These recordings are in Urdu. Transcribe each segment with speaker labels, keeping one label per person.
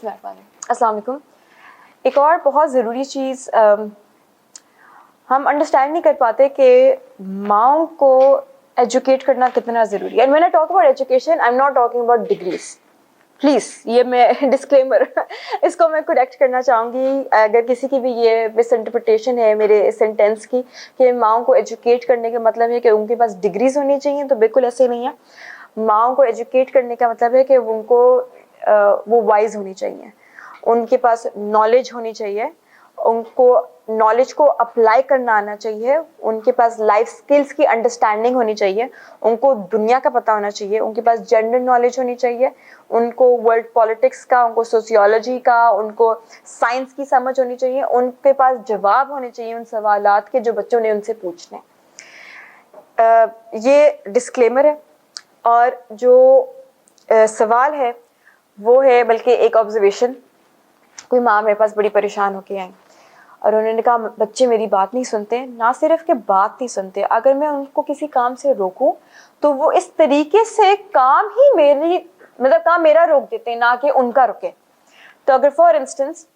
Speaker 1: السلام علیکم. ایک اور بہت ضروری چیز ہم انڈرسٹینڈ نہیں کر پاتے کہ ماؤں کو ایجوکیٹ کرنا کتنا ضروری ہے. And when I talk about education I am not talking about degrees. Please یہ میں ڈسکلیمر اس کو میں کریکٹ کرنا چاہوں گی. اگر کسی کی بھی یہ مس انٹرپریٹیشن ہے میرے اس سینٹینس کی کہ ماؤں کو ایجوکیٹ کرنے کا مطلب ہے کہ ان کے پاس ڈگریز ہونی چاہیے, تو بالکل ایسے نہیں ہے. ماؤں کو ایجوکیٹ کرنے کا مطلب ہے کہ ان کو وہ وائز ہونی چاہیے, ان کے پاس نالج ہونی چاہیے, ان کو نالج کو اپلائی کرنا آنا چاہیے, ان کے پاس لائف سکلز کی انڈرسٹینڈنگ ہونی چاہیے, ان کو دنیا کا پتہ ہونا چاہیے, ان کے پاس جنرل نالج ہونی چاہیے, ان کو ورلڈ پالیٹکس کا, ان کو سوسیولوجی کا, ان کو سائنس کی سمجھ ہونی چاہیے, ان کے پاس جواب ہونے چاہیے ان سوالات کے جو بچوں نے ان سے پوچھنے. یہ ڈسکلیمر ہے. اور جو سوال ہے وہ ہے بلکہ ایک آبزرویشن. کوئی ماں میرے پاس بڑی پریشان ہو کے آئی اور انہوں نے کہا بچے میری بات نہیں سنتے. نہ صرف کہ بات نہیں سنتے, اگر میں ان کو کسی کام سے روکوں تو وہ اس طریقے سے کام میرا روک دیتے ہیں, نہ کہ ان کا رکے. تو اگر فار انسٹنس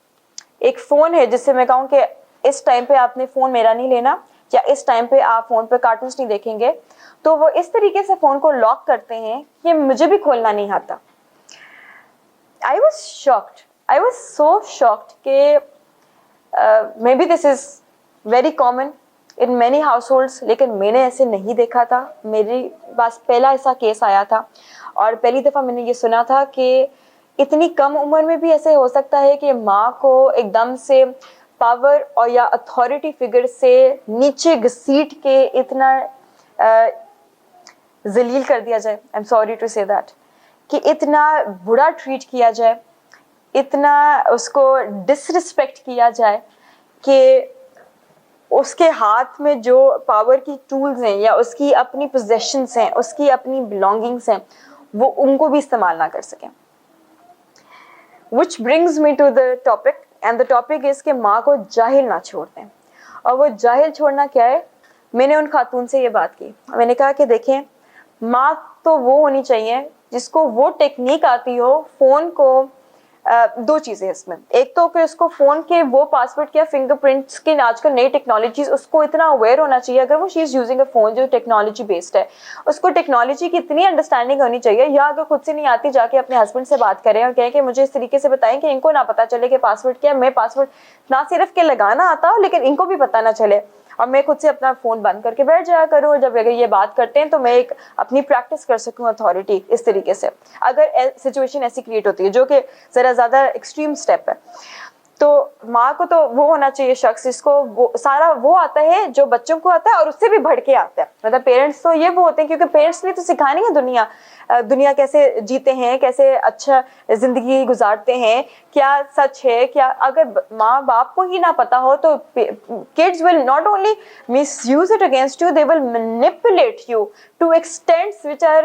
Speaker 1: ایک فون ہے جس سے میں کہوں کہ اس ٹائم پہ آپ نے فون میرا نہیں لینا, یا اس ٹائم پہ آپ فون پہ کارٹونس نہیں دیکھیں گے, تو وہ اس طریقے سے فون کو لاک کرتے ہیں کہ مجھے بھی کھولنا نہیں آتا. I was shocked. I was so shocked کہ maybe this is very common in many households, لیکن میں نے ایسے نہیں دیکھا تھا. میری پاس پہلا ایسا کیس آیا تھا اور پہلی دفعہ میں نے یہ سنا تھا کہ اتنی کم عمر میں بھی ایسے ہو سکتا ہے کہ ماں کو ایک دم سے پاور اور یا اتھارٹی فگر سے نیچے گھسیٹ کے اتنا ذلیل کر دیا جائے. I'm sorry to say that. کہ اتنا برا ٹریٹ کیا جائے, اتنا اس کو ڈس رسپیکٹ کیا جائے کہ اس کے ہاتھ میں جو پاور کی ٹولز ہیں یا اس کی اپنی پوزیشنز ہیں, اس کی اپنی بلانگنگز ہیں, وہ ان کو بھی استعمال نہ کر سکیں. Which brings me to the topic, and the topic is کہ ماں کو جاہل نہ چھوڑ دیں. اور وہ جاہل چھوڑنا کیا ہے؟ میں نے ان خاتون سے یہ بات کی, میں نے کہا کہ دیکھیں ماں تو وہ ہونی چاہیے جس کو وہ ٹیکنیک آتی ہو فون کو. دو چیزیں اس میں, ایک تو کہ اس کو فون کے وہ پاسورڈ کیا فنگر پرنٹس کے آج کل نئی ٹیکنالوجیز, اس کو اتنا اویئر ہونا چاہیے. اگر وہ شی از یوزنگ اے فون جو ٹیکنالوجی بیسڈ ہے, اس کو ٹیکنالوجی کی اتنی انڈرسٹینڈنگ ہونی چاہیے. یا اگر خود سے نہیں آتی جا کے اپنے ہسبینڈ سے بات کریں اور کہیں کہ مجھے اس طریقے سے بتائیں کہ ان کو نہ پتا چلے کہ پاسورڈ کیا, میں پاسورڈ نہ صرف کہ لگانا آتا ہو لیکن ان کو بھی پتا نہ چلے, اور میں خود سے اپنا فون بند کر کے بیٹھ جایا کروں, اور جب اگر یہ بات کرتے ہیں تو میں ایک اپنی پریکٹس کر سکوں اتھارٹی اس طریقے سے, اگر سچویشن ایسی کریٹ ہوتی ہے جو کہ ذرا زیادہ ایکسٹریم سٹیپ ہے. تو ماں کو تو وہ ہونا چاہیے شخص جس کو سارا وہ آتا ہے جو بچوں کو آتا ہے اور اس سے بھی بڑھ کے آتا ہے. مطلب پیرنٹس تو یہ وہ ہوتے ہیں کیونکہ پیرنٹس نے تو سکھانی ہے دنیا کیسے جیتے ہیں, کیسے اچھا زندگی گزارتے ہیں, کیا سچ ہے کیا. اگر ماں باپ کو ہی نہ پتا ہو تو kids will not only misuse it against you, they will manipulate you to extents which are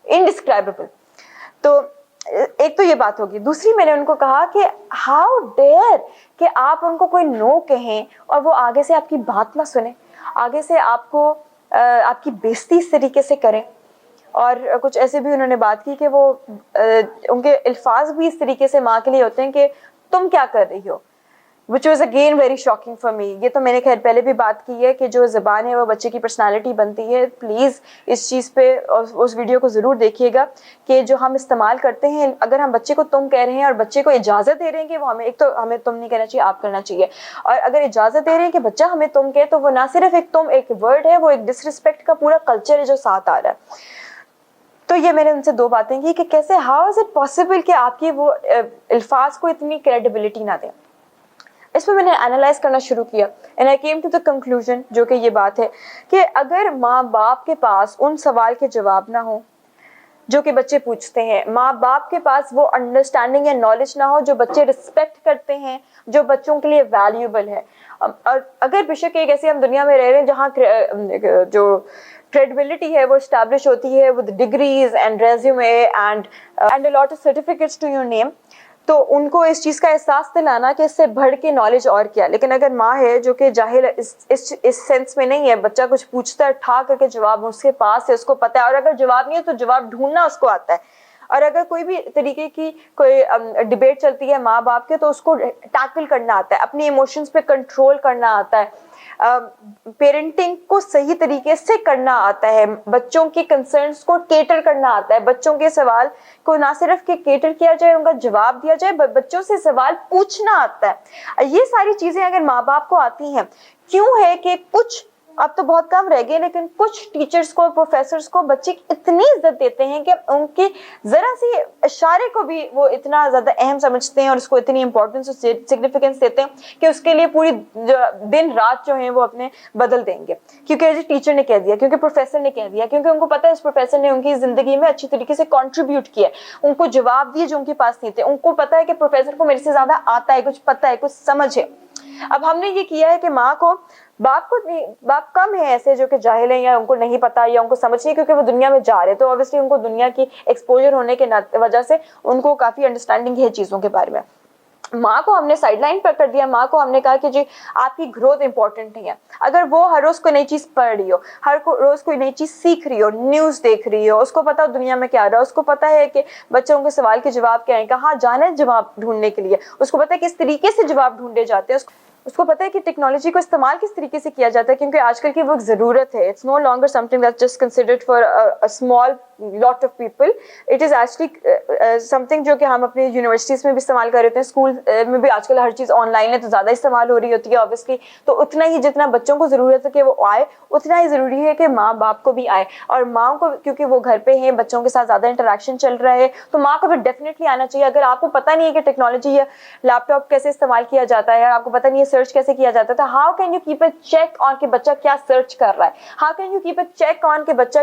Speaker 1: indescribable. تو ایک تو یہ بات ہوگی. دوسری میں نے ان کو کہا کہ ہاؤ ڈیئر کہ آپ ان کو کوئی نو کہیں اور وہ آگے سے آپ کی بات نہ سنیں, آگے سے آپ کو آپ کی بےزتی اس طریقے سے کریں. اور کچھ ایسے بھی انہوں نے بات کی کہ وہ ان کے الفاظ بھی اس طریقے سے ماں کے لیے ہوتے ہیں کہ تم کیا کر رہی ہو, which was again very shocking for me. یہ تو میں نے خیر پہلے بھی بات کی ہے کہ جو زبان ہے وہ بچے کی پرسنالٹی بنتی ہے. پلیز اس چیز پہ اس ویڈیو کو ضرور دیکھیے گا کہ جو ہم استعمال کرتے ہیں, اگر ہم بچے کو تم کہہ رہے ہیں اور بچے کو اجازت دے رہے ہیں کہ وہ ایک تو ہمیں تم نہیں کہنا چاہیے, آپ کرنا چاہیے, اور اگر اجازت دے رہے ہیں کہ بچہ ہمیں تم کہے تو وہ نہ صرف ایک تم ایک ورڈ ہے, وہ ایک ڈس رسپیکٹ کا پورا کلچر ہے جو ساتھ آ رہا ہے. تو یہ میں نے ان سے دو باتیں کی کہ کیسے ہاؤ از اٹ پاسبل کہ آپ کی وہ الفاظ کو اتنی کریڈیبلٹی نہ دیں. اس میں نے انالائز کرنا شروع کیا and I came to the conclusion جو کہ یہ بات ہے کہ اگر ماں باپ کے پاس ان سوال کے جواب نہ ہو جو کہ بچے پوچھتے ہیں, ماں باپ کے پاس وہ انڈرسٹینڈنگ یا نالج نہ ہو جو بچے رسپیکٹ کرتے ہیں, جو بچوں کے لیے ویلیوبل ہے, اور اگر بے شک ایک ایسی ہم دنیا میں رہ رہے ہیں جہاں جو کریڈیبلٹی ہے وہ اسٹیبلش ہوتی ہے with degrees and resume and a lot of certificates to your name, تو ان کو اس چیز کا احساس دلانا کہ اس سے بڑھ کے نالج اور کیا. لیکن اگر ماں ہے جو کہ جاہل اس سینس میں نہیں ہے, بچہ کچھ پوچھتا ہے ٹھا کر کے جواب اس کے پاس ہے, اس کو پتا ہے, اور اگر جواب نہیں ہے تو جواب ڈھونڈنا اس کو آتا ہے. اور اگر کوئی بھی طریقے کی کوئی ڈبیٹ چلتی ہے ماں باپ کے تو اس کو ٹیکل کرنا آتا ہے, اپنی ایموشنز پہ کنٹرول کرنا آتا ہے, پیرنٹنگ کو صحیح طریقے سے کرنا آتا ہے, بچوں کی کنسرنس کو کیٹر کرنا آتا ہے, بچوں کے سوال کو نہ صرف کہ کیٹر کیا جائے, ان کا جواب دیا جائے, بچوں سے سوال پوچھنا آتا ہے. یہ ساری چیزیں اگر ماں باپ کو آتی ہیں, کیوں ہے کہ کچھ اب تو بہت کم رہ گئے, لیکن کچھ ٹیچرز کو, پروفیسرز کو بچے اتنی عزت دیتے ہیں کہ ان کی ذرا سی اشارے کو بھی وہ اتنا زیادہ اہم سمجھتے ہیں اور اس کو اتنی امپورٹنس اور سگنیفیکینس دیتے ہیں کہ اس کے لیے پوری دن رات جو ہیں وہ اپنے بدل دیں گے, کیونکہ ٹیچر نے کہہ دیا, کیونکہ پروفیسر نے کہہ دیا, کیونکہ ان کو پتا ہے اس پروفیسر نے ان کی زندگی میں اچھی طریقے سے کنٹریبیوٹ کیا, ان کو جواب دیے جو ان کے پاس نہیں تھے, ان کو پتا ہے کہ پروفیسر کو میرے سے زیادہ آتا ہے, کچھ پتا ہے, کچھ سمجھ ہے. اب ہم نے یہ کیا ہے کہ ماں کو, باپ کم ہے ایسے جو کہ جاہل ہیں یا ان کو نہیں پتا یا ان کو سمجھ نہیں, کیونکہ وہ دنیا میں جا رہے, تو obviously ان کو دنیا کی ایکسپوجر ہونے کے وجہ سے ان کو کافی انڈرسٹینڈنگ ہے چیزوں کے بارے میں. ماں کو ہم نے سائڈ لائن پر کر دیا, ماں کو ہم نے کہا کہ جی آپ کی گروتھ امپورٹنٹ نہیں ہے. اگر وہ ہر روز کوئی نئی چیز پڑھ رہی ہو, ہر روز کوئی نئی چیز سیکھ رہی ہو, نیوز دیکھ رہی ہو, اس کو پتا ہو دنیا میں کیا رہا ہے, اس کو پتا ہے کہ بچوں کے سوال کے جواب کیا ہیں, کہاں جانا ہے جواب ڈھونڈنے کے لیے, اس کو پتا ہے کس طریقے سے جواب ڈھونڈے جاتے ہیں, اس کو پتا ہے کہ ٹیکنالوجی کو استعمال کس طریقے سے کیا جاتا ہے, کیونکہ آج کل کی وہ ایک ضرورت ہے. It's no longer something that's just considered for a small lot of people. It is actually something جو کہ ہم اپنی یونیورسٹیز میں بھی استعمال کر رہے ہیں, اسکول میں بھی آج کل ہر چیز آن لائن ہے تو زیادہ استعمال ہو رہی ہوتی ہے obviously. تو اتنا ہی جتنا بچوں کو ضرورت ہے کہ وہ آئے, اتنا ہی ضروری ہے کہ ماں باپ کو بھی آئے. اور ماں کو, کیونکہ وہ گھر پہ ہیں, بچوں کے ساتھ زیادہ انٹریکشن چل رہا ہے, تو ماں کو بھی ڈیفینیٹلی آنا چاہیے. اگر آپ کو پتہ نہیں ہے کہ ٹیکنالوجی یا لیپ ٹاپ کیسے استعمال کیا جاتا ہے, آپ کو پتہ نہیں ہے سرچ کیسے کیا جاتا ہے, تو how can you keep a check on کہ بچہ کیا سرچ کر رہا ہے, how can you keep a check on کہ بچہ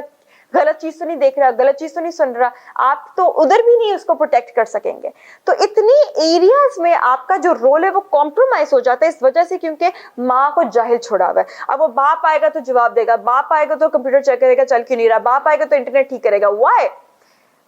Speaker 1: غلط چیز تو نہیں دیکھ رہا, غلط چیز تو نہیں سن رہا. آپ تو ادھر بھی نہیں اس کو پروٹیکٹ کر سکیں گے. تو اتنی ایریاز میں آپ کا جو رول ہے وہ کمپرومائز ہو جاتا ہے اس وجہ سے کیونکہ ماں کو جاہل چھوڑا ہوا ہے. اب وہ باپ آئے گا تو جواب دے گا, باپ آئے گا تو کمپیوٹر چیک کرے گا چل کیوں نہیں رہا, باپ آئے گا تو انٹرنیٹ ٹھیک کرے گا. وائی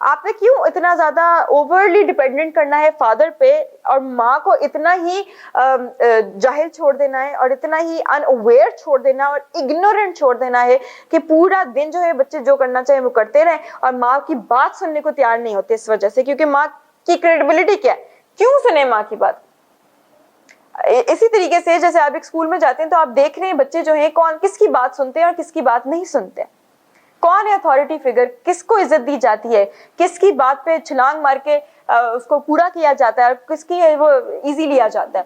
Speaker 1: آپ نے کیوں اتنا زیادہ اوورلی ڈیپینڈنٹ کرنا ہے فادر پہ, اور ماں کو اتنا ہی جاہل چھوڑ دینا ہے, اور اتنا ہی ان اویئر چھوڑ دینا اور اگنورینٹ چھوڑ دینا ہے کہ پورا دن جو ہے بچے جو کرنا چاہیں وہ کرتے رہیں, اور ماں کی بات سننے کو تیار نہیں ہوتے اس وجہ سے, کیونکہ ماں کی کریڈیبلٹی کیا ہے, کیوں سنیں ماں کی بات. اسی طریقے سے جیسے آپ ایک اسکول میں جاتے ہیں تو آپ دیکھ رہے ہیں بچے جو ہیں کون کس کی بات سنتے ہیں اور کس کی بات نہیں سنتے, کون ہے اتھارٹی فگر, کس کو عزت دی جاتی ہے, کس کی بات پہ چھلانگ مار کے اس کو پورا کیا جاتا ہے, اور کس کی وہ ایزی لیا جاتا ہے.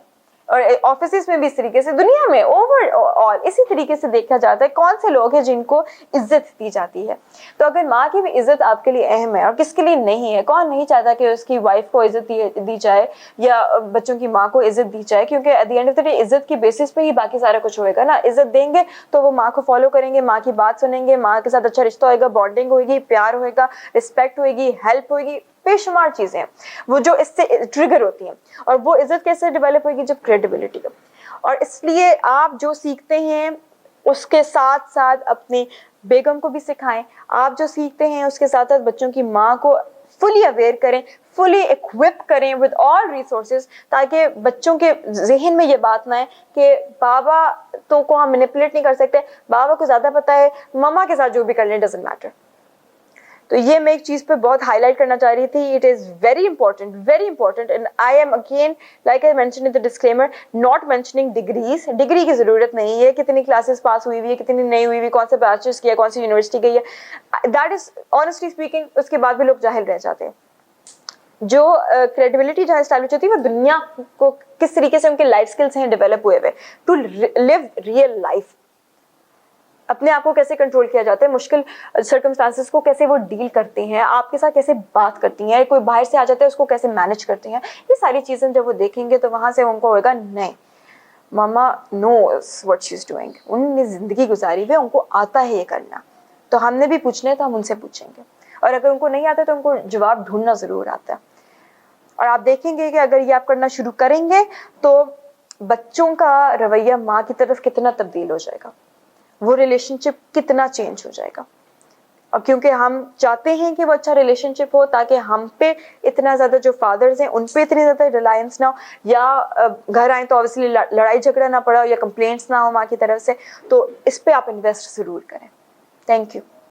Speaker 1: اور آفیسز میں بھی اس طریقے سے, دنیا میں اوور آل اسی طریقے سے دیکھا جاتا ہے کون سے لوگ ہیں جن کو عزت دی جاتی ہے. تو اگر ماں کی بھی عزت آپ کے لیے اہم ہے, اور کس کے لیے نہیں ہے, کون نہیں چاہتا کہ اس کی وائف کو عزت دی جائے یا بچوں کی ماں کو عزت دی جائے, کیونکہ at the end of the day عزت کی بیسس پہ ہی باقی سارا کچھ ہوئے گا نا. عزت دیں گے تو وہ ماں کو فالو کریں گے, ماں کی بات سنیں گے, ماں کے ساتھ اچھا رشتہ ہوئے گا, بانڈنگ ہوئے گی, پیار ہوئے گا, رسپیکٹ ہوئے گی, ہیلپ ہوئے گی, بے شمار چیزیں ہیں وہ جو اس سے ٹریگر ہوتی ہیں. اور وہ عزت کیسے ڈیولپ ہوئے گی, جب کریڈیبلٹی کا. اور اس لیے آپ جو سیکھتے ہیں اس کے ساتھ ساتھ اپنی بیگم کو بھی سکھائیں, آپ جو سیکھتے ہیں اس کے ساتھ ساتھ بچوں کی ماں کو فلی اویئر کریں, فلی اکوپ کریں ود آل ریسورسز, تاکہ بچوں کے ذہن میں یہ بات نہ ہے کہ بابا تو کو ہم مینیپولیٹ نہیں کر سکتے, بابا کو زیادہ پتا ہے, ماما کے ساتھ جو بھی کر لیں ڈزنٹ میٹر. تو یہ میں ایک چیز پہ بہت ہائی لائٹ کرنا چاہ رہی تھی. It is very important and I am again like I mention in the disclaimer not mentioning degrees. Degree کی ضرورت نہیں ہے, کتنی کلاسز پاس ہوئی ہوئی ہے, کتنی نہیں ہوئی ہوئی, کون سے بیچلرز کیا, کون سی یونیورسٹی گئی ہے, دیٹ از آنیسٹلی اسپیکنگ اس کے بعد بھی لوگ جاہل رہ جاتے ہیں. جو کریڈیبلٹی جہاں اسٹیبلش ہوتی ہے وہ دنیا کو کس طریقے سے ان کے لائف اسکلس ہیں ڈیولپ ہوئے ہوئے ٹو لیو ریئل لائف, اپنے آپ کو کیسے کنٹرول کیا جاتا ہے, مشکل سرکمسٹانسز کو کیسے وہ ڈیل کرتے ہیں, آپ کے ساتھ کیسے بات کرتی ہیں, کوئی باہر سے آ جاتا ہے اس کو کیسے مینج کرتے ہیں. یہ ساری چیزیں جب وہ دیکھیں گے تو وہاں سے ان کو ہوگا نہیں, ماما knows what she is doing, انہوں نے زندگی گزاری ہوئی ہے, ان کو آتا ہے یہ کرنا, تو ہم نے بھی پوچھنا ہے تو ہم ان سے پوچھیں گے. اور اگر ان کو نہیں آتا تو ان کو جواب ڈھونڈنا ضرور آتا ہے. اور آپ دیکھیں گے کہ اگر یہ آپ کرنا شروع کریں گے تو بچوں کا رویہ ماں کی طرف کتنا تبدیل ہو جائے گا, وہ ریلیشن شپ کتنا چینج ہو جائے گا. اور کیونکہ ہم چاہتے ہیں کہ وہ اچھا ریلیشن شپ ہو تاکہ ہم پہ اتنا زیادہ جو فادرز ہیں ان پہ اتنی زیادہ ریلائنس نہ ہو, یا گھر آئیں تو obviously لڑائی جھگڑا نہ پڑا ہو یا کمپلینٹس نہ ہو ماں کی طرف سے. تو اس پہ آپ انویسٹ ضرور کریں. Thank you.